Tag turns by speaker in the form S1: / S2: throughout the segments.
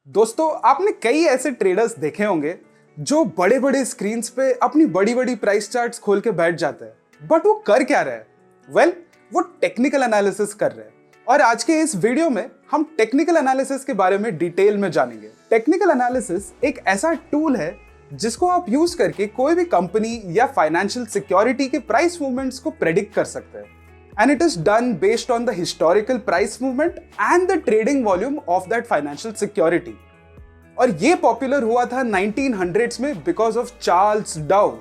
S1: दोस्तों, आपने कई ऐसे ट्रेडर्स देखे होंगे जो बड़े बड़े स्क्रीन्स पे अपनी बड़ी बड़ी प्राइस चार्ट्स खोल के बैठ जाते हैं। बट वो कर क्या रहे हैं? वेल, वो टेक्निकल एनालिसिस कर रहे हैं। और आज के इस वीडियो में हम टेक्निकल एनालिसिस के बारे में डिटेल में जानेंगे। टेक्निकल एनालिसिस एक ऐसा टूल है जिसको आप यूज करके कोई भी कंपनी या फाइनेंशियल सिक्योरिटी के प्राइस मूवमेंट्स को प्रेडिक्ट कर सकते हैं। And it is done based on the historical price movement and the trading volume of that financial security. और ये पॉपुलर हुआ था 1900s में because of चार्ल्स डव,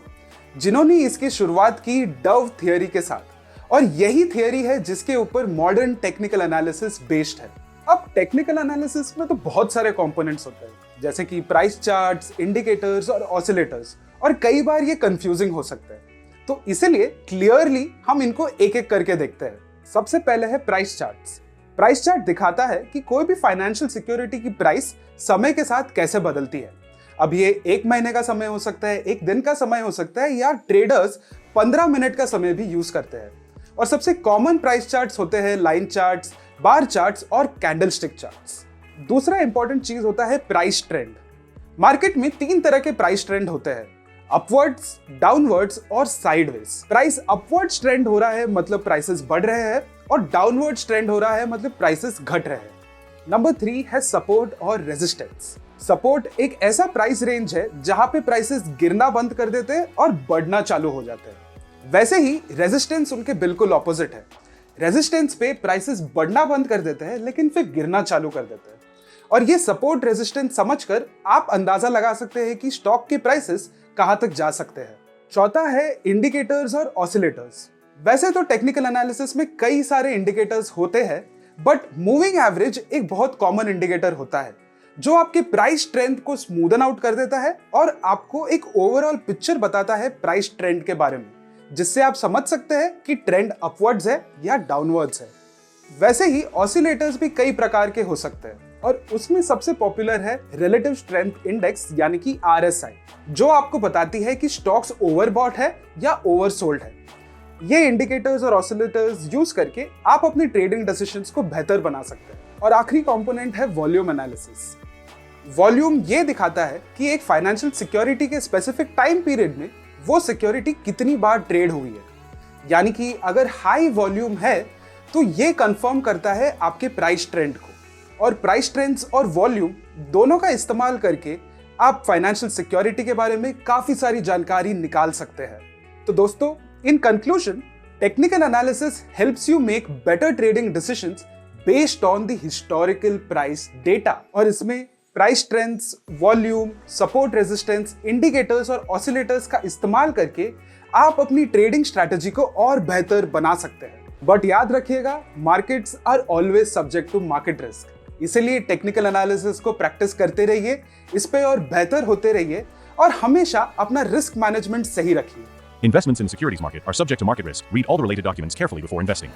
S1: जिन्होंने इसकी शुरुआत की डव थियरी के साथ। और यही थियरी है जिसके ऊपर मॉडर्न टेक्निकल एनालिसिस बेस्ड है। अब टेक्निकल एनालिसिस में तो बहुत सारे कंपोनेंट्स होते हैं, जैसे कि प्राइस चार्ट्स, इंडिकेटर्स और ऑसिलेटर्स, और कई बार ये कंफ्यूजिंग हो सकता है। तो इसीलिए क्लियरली हम इनको एक एक करके देखते हैं। सबसे पहले है प्राइस चार्ट्स। प्राइस चार्ट दिखाता है कि कोई भी फाइनेंशियल सिक्योरिटी की प्राइस समय के साथ कैसे बदलती है। अब ये एक महीने का समय हो सकता है, एक दिन का समय हो सकता है, या ट्रेडर्स 15 मिनट का समय भी यूज करते हैं। और सबसे कॉमन प्राइस चार्ट्स होते हैं लाइन चार्ट्स, बार चार्ट्स और कैंडलस्टिक चार्ट्स। दूसरा इंपॉर्टेंट चीज होता है प्राइस ट्रेंड। मार्केट में 3 तरह के प्राइस ट्रेंड होते हैं, अपवर्ड्स, डाउनवर्ड्स और साइडवेज। प्राइस अपवर्ड्स ट्रेंड हो रहा है मतलब प्राइसेस बढ़ रहे हैं, और डाउनवर्ड्स ट्रेंड हो रहा है मतलब प्राइसेस घट रहे हैं। नंबर 3 है सपोर्ट और रेजिस्टेंस। सपोर्ट एक ऐसा प्राइस रेंज है जहां पे प्राइसेस गिरना बंद कर देते हैं और बढ़ना चालू हो जाते हैं। वैसे ही रेजिस्टेंस उनके बिल्कुल ऑपोजिट है। रेजिस्टेंस पे प्राइसेस बढ़ना बंद कर देते हैं लेकिन फिर गिरना चालू कर देते हैं। और ये सपोर्ट रेजिस्टेंस समझकर आप अंदाजा लगा सकते हैं कि स्टॉक के प्राइसेस कहां तक जा सकते हैं। चौथा है इंडिकेटर्स और ऑसिलेटर्स। वैसे तो टेक्निकल एनालिसिस में कई सारे इंडिकेटर्स होते हैं, बट मूविंग एवरेज एक बहुत कॉमन इंडिकेटर होता है जो आपके प्राइस ट्रेंड को स्मूदन आउट कर देता है और आपको एक ओवरऑल पिक्चर बताता है प्राइस ट्रेंड के बारे में, जिससे आप समझ सकते हैं कि ट्रेंड अपवर्ड्स है या डाउनवर्ड्स है। वैसे ही ऑसिलेटर्स भी कई प्रकार के हो सकते हैं, और उसमें सबसे पॉपुलर है रिलेटिव स्ट्रेंथ इंडेक्स यानी कि RSI, जो आपको बताती है कि स्टॉक्स ओवरबॉट है या ओवरसोल्ड है। ये इंडिकेटर्स और ऑसिलेटर्स यूज करके आप अपनी ट्रेडिंग डिसीजंस को बेहतर बना सकते हैं। और आखिरी कंपोनेंट है वॉल्यूम एनालिसिस। वॉल्यूम ये दिखाता है कि एक फाइनेंशियल सिक्योरिटी के स्पेसिफिक टाइम पीरियड में वो सिक्योरिटी कितनी बार ट्रेड हुई है। यानी कि अगर हाई वॉल्यूम है तो ये कंफर्म करता है आपके प्राइस ट्रेंड को। और प्राइस ट्रेंड्स और वॉल्यूम दोनों का इस्तेमाल करके आप फाइनेंशियल सिक्योरिटी के बारे में काफी सारी जानकारी निकाल सकते हैं। तो दोस्तों, in conclusion, technical analysis helps you make better trading decisions based on the historical price data. और इसमें price trends, volume, support, resistance, indicators और ऑसिलेटर्स का इस्तेमाल करके आप अपनी ट्रेडिंग स्ट्रैटेजी को और बेहतर बना सकते हैं। बट याद रखिएगा, markets are always subject to market risk. इसीलिए टेक्निकल एनालिसिस को प्रैक्टिस करते रहिए, इस पे और बेहतर होते रहिए, और हमेशा अपना रिस्क मैनेजमेंट सही रखिए।
S2: Investments in the securities market are subject to market risk. Read all the related documents carefully before investing.